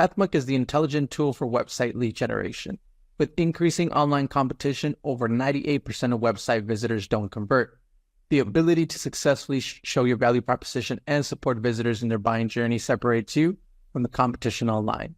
Pathmonk is the intelligent tool for website lead generation. With increasing online competition, over 98% of website visitors don't convert. The ability to successfully show your value proposition and support visitors in their buying journey separates you from the competition online.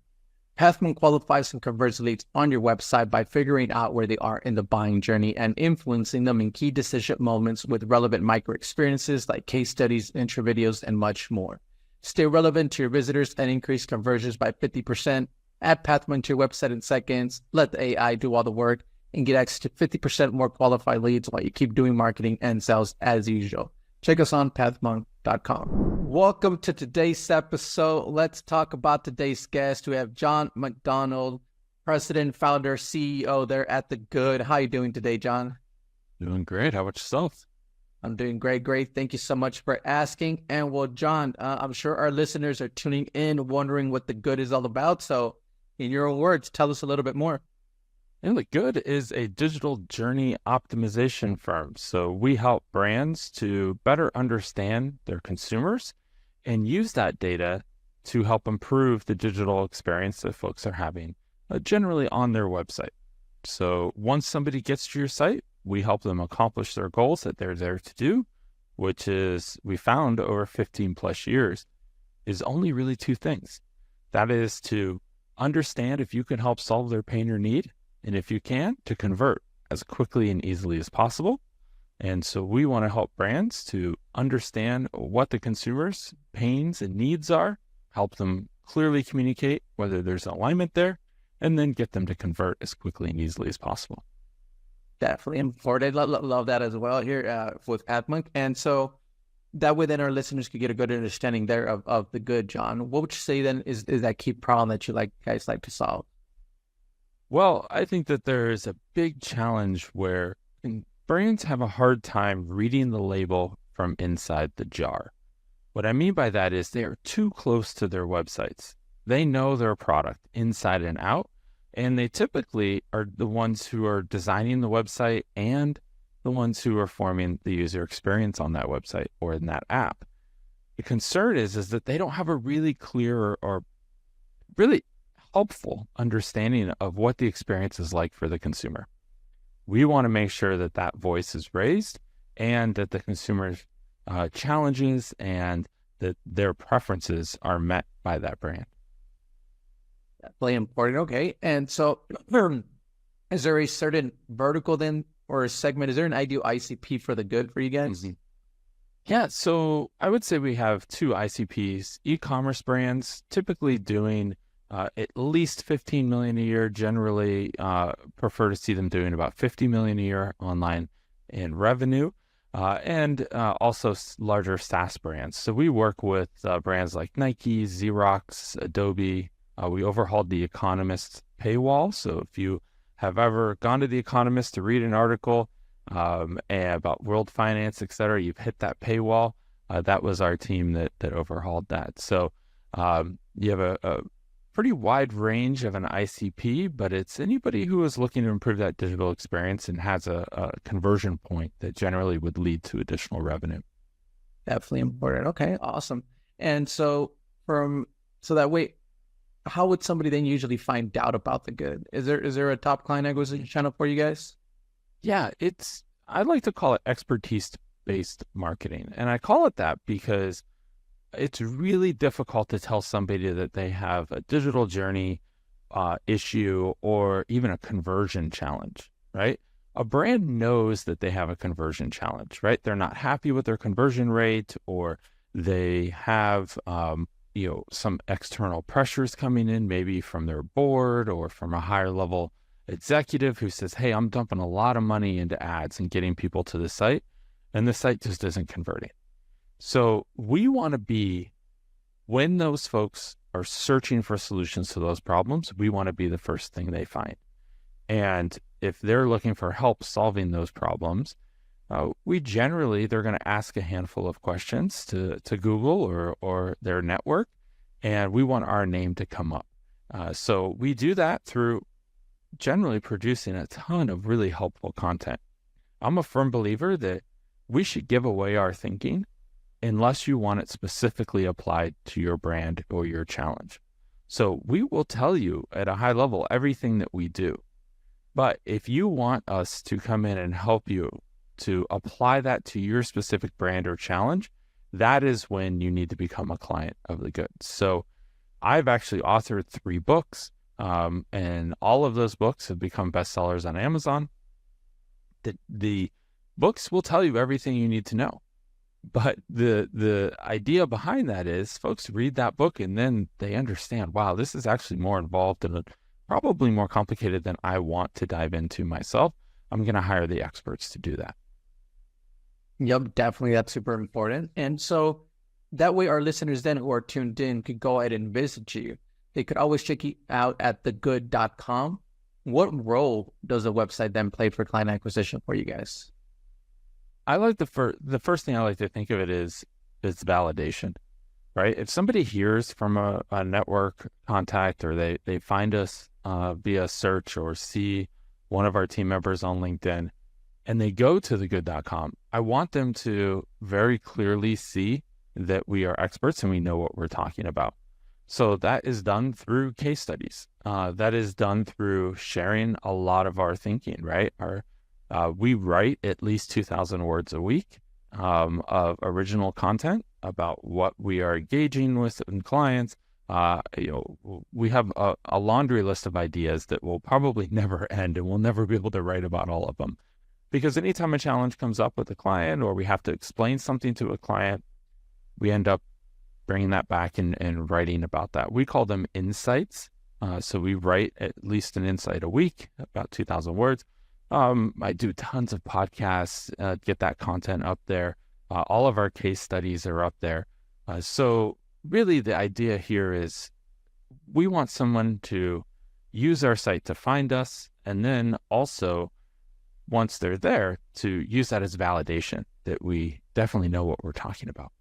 Pathmonk qualifies and converts leads on your website by figuring out where they are in the buying journey and influencing them in key decision moments with relevant micro experiences like case studies, intro videos, and much more. Stay relevant to your visitors and increase conversions by 50%. Add Pathmonk to your website in seconds. Let the AI do all the work and get access to 50% more qualified leads while you keep doing marketing and sales as usual. Check us on pathmonk.com. Welcome to today's episode. Let's talk about today's guest. We have Jon McDonald, president, founder, CEO there at The Good. How are you doing today, Jon? Doing great. How about yourself? I'm doing great. Thank you so much for asking. And well, Jon, I'm sure our listeners are tuning in, wondering what The Good is all about. So in your own words, tell us a little bit more. And The Good is a digital journey optimization firm. So we help brands to better understand their consumers and use that data to help improve the digital experience that folks are having generally on their website. So once somebody gets to your site, we help them accomplish their goals that they're there to do, which is, we found over 15 plus years, is only really two things. That is to understand if you can help solve their pain or need, and if you can, to convert as quickly and easily as possible. And so we want to help brands to understand what the consumer's pains and needs are, help them clearly communicate whether there's alignment there, and then get them to convert as quickly and easily as possible. Definitely important. Love that as well here with Pathmonk. And so that way then our listeners could get a good understanding there of The Good, Jon. What would you say then is that key problem that you guys like to solve? Well, I think that there is a big challenge where brands have a hard time reading the label from inside the jar. What I mean by that is they are too close to their websites. They know their product inside and out, and they typically are the ones who are designing the website and the ones who are forming the user experience on that website or in that app. The concern is that they don't have a really clear or really helpful understanding of what the experience is like for the consumer. We want to make sure that that voice is raised and that the consumer's challenges and that their preferences are met by that brand. Definitely important. Okay. And so is there a certain vertical then or a segment? Is there an ideal ICP for The Good for you guys? Mm-hmm. Yeah. So I would say we have two ICPs, e-commerce brands typically doing at least 15 million a year, generally prefer to see them doing about 50 million a year online in revenue, and also larger SaaS brands. So we work with brands like Nike, Xerox, Adobe. We overhauled The Economist paywall. So if you have ever gone to The Economist to read an article about world finance, et cetera, you've hit that paywall. That was our team that overhauled that. So you have a pretty wide range of an ICP, but it's anybody who is looking to improve that digital experience and has a conversion point that generally would lead to additional revenue. Definitely important. Okay, awesome. And so that way, how would somebody then usually find out about The Good? Is there a top client acquisition channel for you guys? Yeah, I like to call it expertise-based marketing. And I call it that because it's really difficult to tell somebody that they have a digital journey issue or even a conversion challenge, right? A brand knows that they have a conversion challenge, right? They're not happy with their conversion rate, or they have some external pressures coming in, maybe from their board or from a higher level executive who says, hey, I'm dumping a lot of money into ads and getting people to the site, and the site just isn't converting. So we want to be, when those folks are searching for solutions to those problems, we want to be the first thing they find. And if they're looking for help solving those problems, they're going to ask a handful of questions to Google or their network, and we want our name to come up. So we do that through generally producing a ton of really helpful content. I'm a firm believer that we should give away our thinking unless you want it specifically applied to your brand or your challenge. So we will tell you at a high level everything that we do. But if you want us to come in and help you to apply that to your specific brand or challenge, that is when you need to become a client of the Good. So I've actually authored 3 books, and all of those books have become bestsellers on Amazon. The books will tell you everything you need to know. But the idea behind that is folks read that book and then they understand, wow, this is actually more involved and probably more complicated than I want to dive into myself. I'm going to hire the experts to do that. Yep, definitely. That's super important. And so that way our listeners then who are tuned in could go ahead and visit you. They could always check you out at thegood.com. What role does the website then play for client acquisition for you guys? I like the first thing I like to think of it is validation, right? If somebody hears from a network contact or they find us via search or see one of our team members on LinkedIn and they go to thegood.com, I want them to very clearly see that we are experts and we know what we're talking about. So that is done through case studies. That is done through sharing a lot of our thinking, right? We write at least 2,000 words a week of original content about what we are engaging with in clients. We have a laundry list of ideas that will probably never end, and we'll never be able to write about all of them. Because anytime a challenge comes up with a client or we have to explain something to a client, we end up bringing that back and writing about that. We call them insights. So we write at least an insight a week, about 2,000 words. I do tons of podcasts, get that content up there. All of our case studies are up there. So really the idea here is we want someone to use our site to find us, and then also once they're there to use that as validation that we definitely know what we're talking about.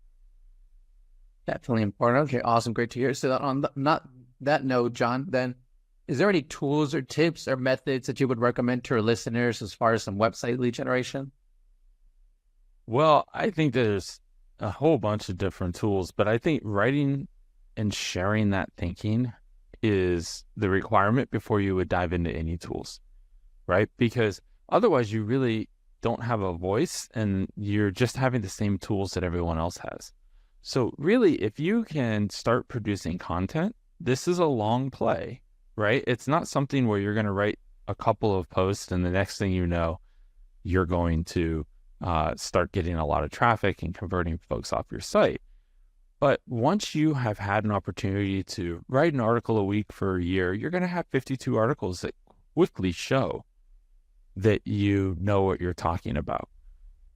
Definitely important. Okay, awesome. Great to hear. So on that note, Jon, then is there any tools or tips or methods that you would recommend to our listeners as far as some website lead generation? Well, I think there's a whole bunch of different tools, but I think writing and sharing that thinking is the requirement before you would dive into any tools, right? Because otherwise you really don't have a voice and you're just having the same tools that everyone else has. So really, if you can start producing content, this is a long play, right? It's not something where you're going to write a couple of posts and the next thing you know, you're going to start getting a lot of traffic and converting folks off your site. But once you have had an opportunity to write an article a week for a year, you're going to have 52 articles that quickly show that you know what you're talking about.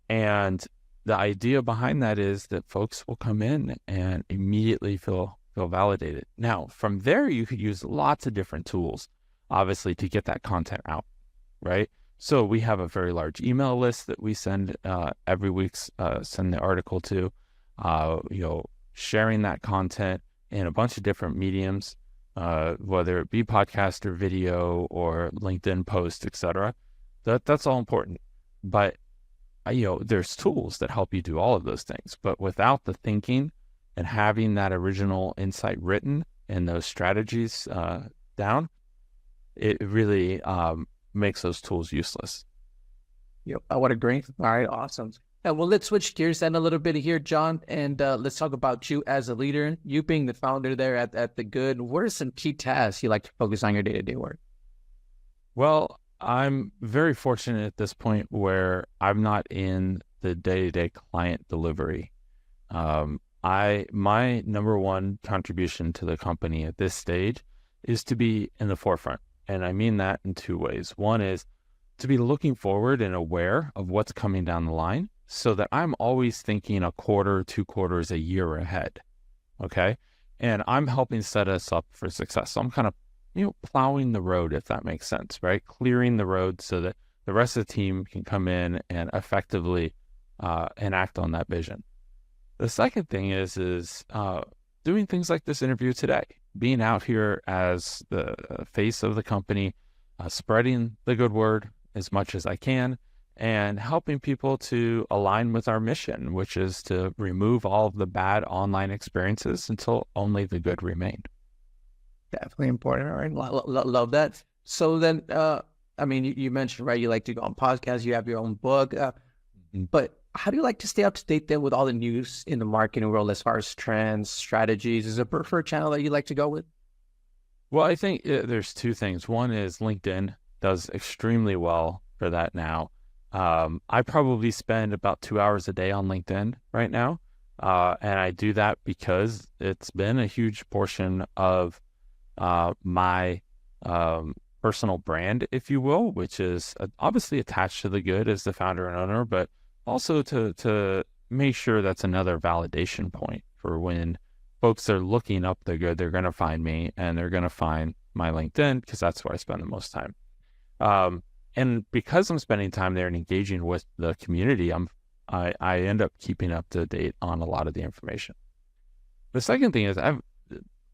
And the idea behind that is that folks will come in and immediately feel validated. Now, from there, you could use lots of different tools, obviously, to get that content out, right? So we have a very large email list that we send every week, send the article to, sharing that content in a bunch of different mediums, whether it be podcast or video or LinkedIn post, etc. That's all important. But there's tools that help you do all of those things. But without the thinking and having that original insight written and those strategies down, it really makes those tools useless. Yep, I would agree. All right, awesome. Well, let's switch gears then a little bit here, Jon, and let's talk about you as a leader. You being the founder there at The Good, what are some key tasks you like to focus on your day-to-day work? Well, I'm very fortunate at this point where I'm not in the day-to-day client delivery. My number one contribution to the company at this stage is to be in the forefront. And I mean that in 2 ways. One is to be looking forward and aware of what's coming down the line so that I'm always thinking a quarter, 2 quarters, a year ahead. Okay. And I'm helping set us up for success. So I'm kind of plowing the road, if that makes sense, right? Clearing the road so that the rest of the team can come in and effectively enact on that vision. The second thing is doing things like this interview today, being out here as the face of the company, spreading the good word as much as I can, and helping people to align with our mission, which is to remove all of the bad online experiences until only the good remain. Definitely important. All right. Love that. So then, I mean, you mentioned, right, you like to go on podcasts, you have your own book, but how do you like to stay up to date then with all the news in the marketing world as far as trends, strategies? Is there a preferred channel that you like to go with? Well, I think there's two things. One is LinkedIn does extremely well for that now. I probably spend about 2 hours a day on LinkedIn right now. And I do that because it's been a huge portion of my personal brand, if you will, which is obviously attached to the good as the founder and owner, but also to make sure that's another validation point for when folks are looking up the good, they're going to find me and they're going to find my LinkedIn because that's where I spend the most time. And because I'm spending time there and engaging with the community, I end up keeping up to date on a lot of the information. The second thing is I've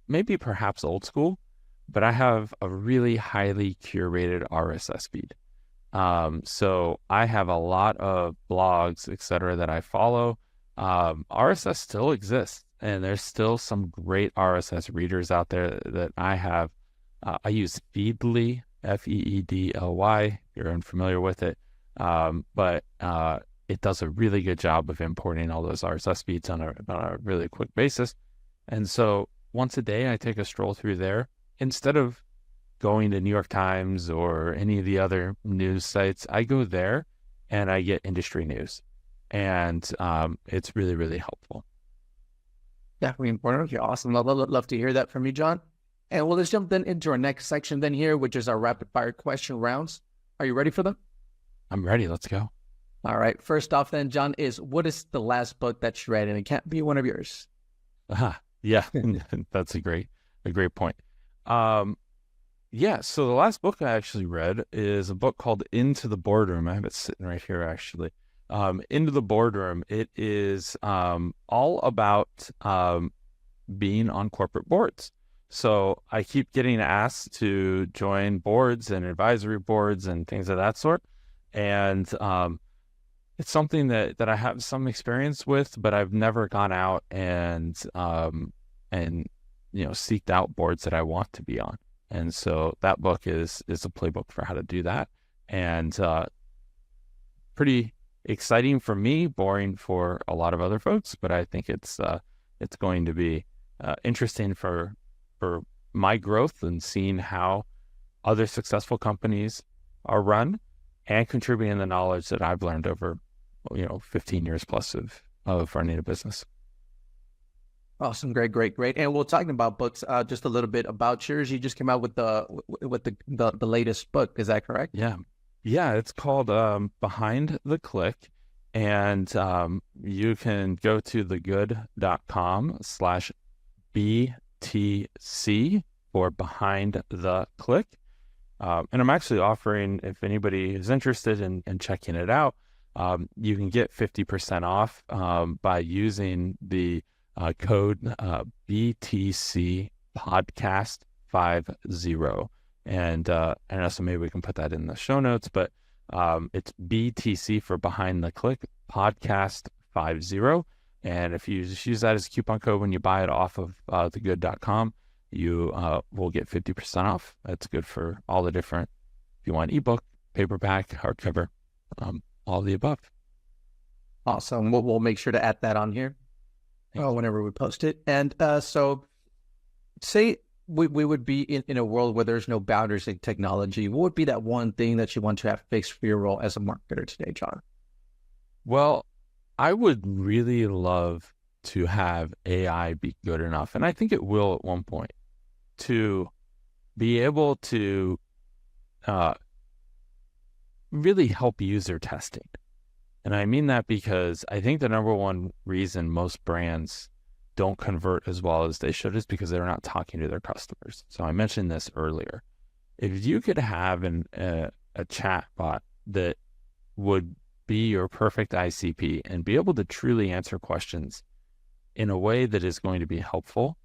maybe perhaps old school, but I have a really highly curated RSS feed. So I have a lot of blogs, et cetera, that I follow. RSS still exists, and there's still some great RSS readers out there that I have. I use Feedly, Feedly, if you're unfamiliar with it. But it does a really good job of importing all those RSS feeds on a really quick basis. And so once a day, I take a stroll through there. Instead of going to New York Times or any of the other news sites, I go there and I get industry news. And it's really, really helpful. Definitely important. Okay, awesome. Love to hear that from you, Jon. And well, let's jump then into our next section then here, which is our rapid fire question rounds. Are you ready for them? I'm ready. Let's go. All right. First off then, Jon, what is the last book that you read? And it can't be one of yours. Yeah, that's a great point. Yeah, so the last book I actually read is a book called Into the Boardroom. I have it sitting right here, actually. Into the Boardroom. It is all about being on corporate boards. So I keep getting asked to join boards and advisory boards and things of that sort. And it's something that I have some experience with, but I've never gone out and seeked out boards that I want to be on. And so that book is a playbook for how to do that. And pretty exciting for me, boring for a lot of other folks, but I think it's going to be interesting for my growth and seeing how other successful companies are run and contributing the knowledge that I've learned over 15 years plus of running a business. Awesome. Great. And we're talking about books, just a little bit about yours. You just came out with the latest book. Is that correct? Yeah. It's called Behind the Click, and you can go to thegood.com/BTC for Behind the Click. And I'm actually offering, if anybody is interested in checking it out, you can get 50% off by using the code BTC podcast 50. And I know, so maybe we can put that in the show notes, but it's BTC for Behind the Click podcast 50. And if you just use that as a coupon code when you buy it off of thegood.com, you will get 50% off. That's good for all the different, if you want ebook, paperback, hardcover, all the above. Awesome. We'll make sure to add that on here whenever we post it. And so say we would be in a world where there's no boundaries in technology. What would be that one thing that you want to have fixed for your role as a marketer today, Jon? Well, I would really love to have AI be good enough, and I think it will at one point, to be able to really help user testing. And I mean that because I think the number one reason most brands don't convert as well as they should is because they're not talking to their customers. So I mentioned this earlier. If you could have a chat bot that would be your perfect ICP and be able to truly answer questions in a way that is going to be helpful,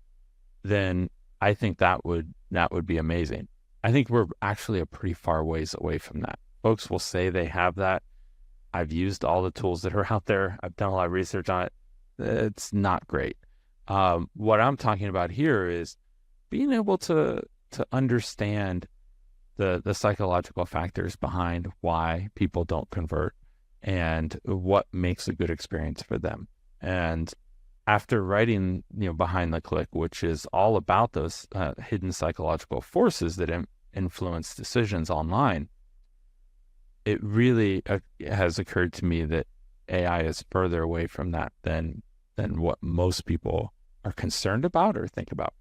then I think that would be amazing. I think we're actually a pretty far ways away from that. Folks will say they have that. I've used all the tools that are out there. I've done a lot of research on it. It's not great. What I'm talking about here is being able to understand the psychological factors behind why people don't convert and what makes a good experience for them. And after writing, Behind the Click, which is all about those hidden psychological forces that influence decisions online, it really has occurred to me that AI is further away from that than what most people are concerned about or think about.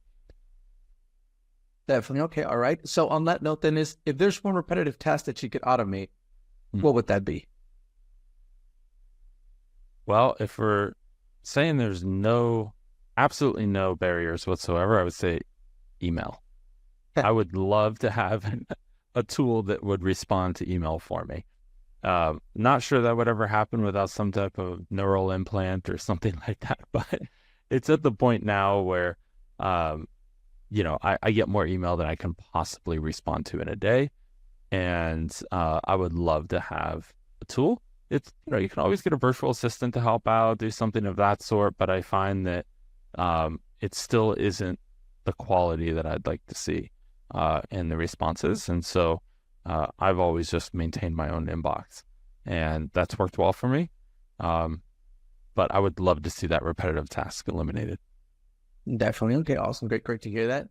Definitely. Okay. All right. So on that note, then, if there's one repetitive task that you could automate, what would that be? Well, if we're saying there's absolutely no barriers whatsoever, I would say email. I would love to have a tool that would respond to email for me. Not sure that would ever happen without some type of neural implant or something like that, but it's at the point now where, I get more email than I can possibly respond to in a day. And I would love to have a tool. It's, you can always get a virtual assistant to help out, do something of that sort, but I find that it still isn't the quality that I'd like to see in the responses. And so I've always just maintained my own inbox, and that's worked well for me. But I would love to see that repetitive task eliminated. Definitely. Okay. Awesome. Great to hear that.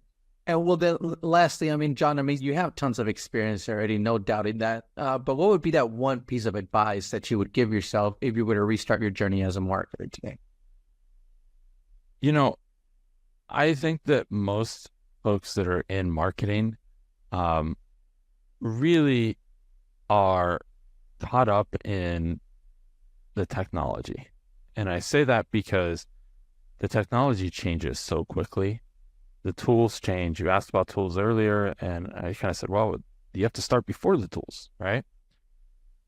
And well, then lastly, Jon, you have tons of experience already, no doubting that. But what would be that one piece of advice that you would give yourself if you were to restart your journey as a marketer today? I think that most folks that are in marketing really are caught up in the technology. And I say that because the technology changes so quickly. The tools change. You asked about tools earlier, and I kind of said, well, you have to start before the tools, right?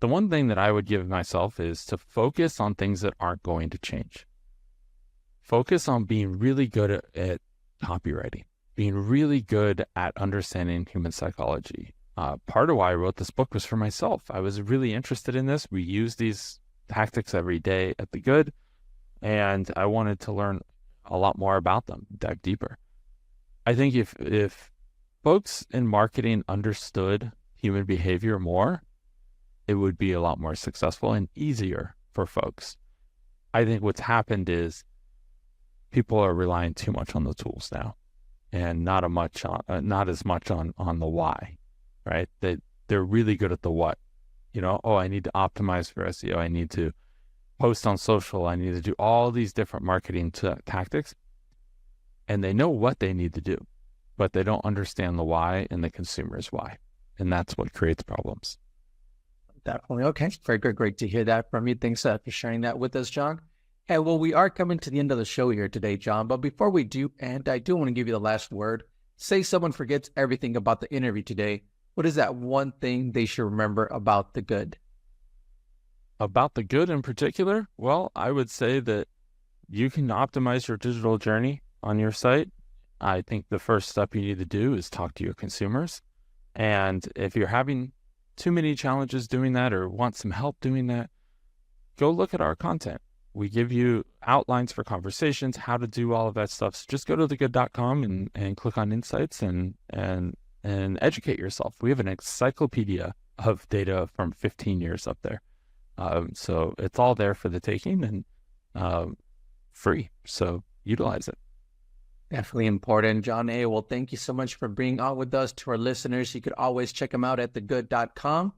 The one thing that I would give myself is to focus on things that aren't going to change. Focus on being really good at copywriting, being really good at understanding human psychology. Part of why I wrote this book was for myself. I was really interested in this. We use these tactics every day at The Good, and I wanted to learn a lot more about them, dive deeper. I think if folks in marketing understood human behavior more, it would be a lot more successful and easier for folks. I think what's happened is people are relying too much on the tools now, and not as much on the why, right? They're really good at the what. I need to optimize for SEO. I need to post on social. I need to do all these different marketing tactics. And they know what they need to do, but they don't understand the why and the consumer's why. And that's what creates problems. Definitely. Okay. Very good. Great to hear that from you. Thanks for sharing that with us, Jon. And well, we are coming to the end of the show here today, Jon. But before we do, and I do want to give you the last word, say someone forgets everything about the interview today. What is that one thing they should remember about The Good? About The Good in particular? Well, I would say that you can optimize your digital journey on your site. I think the first step you need to do is talk to your consumers. And if you're having too many challenges doing that or want some help doing that, go look at our content. We give you outlines for conversations, how to do all of that stuff. So just go to thegood.com and click on insights and educate yourself. We have an encyclopedia of data from 15 years up there. So it's all there for the taking and free. So utilize it. Definitely important, Jon. Well, thank you so much for being on with us. To our listeners, you could always check them out at thegood.com.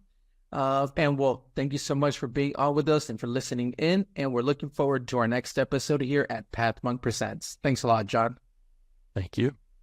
And well, thank you so much for being on with us and for listening in. And we're looking forward to our next episode here at Pathmonk Presents. Thanks a lot, Jon. Thank you.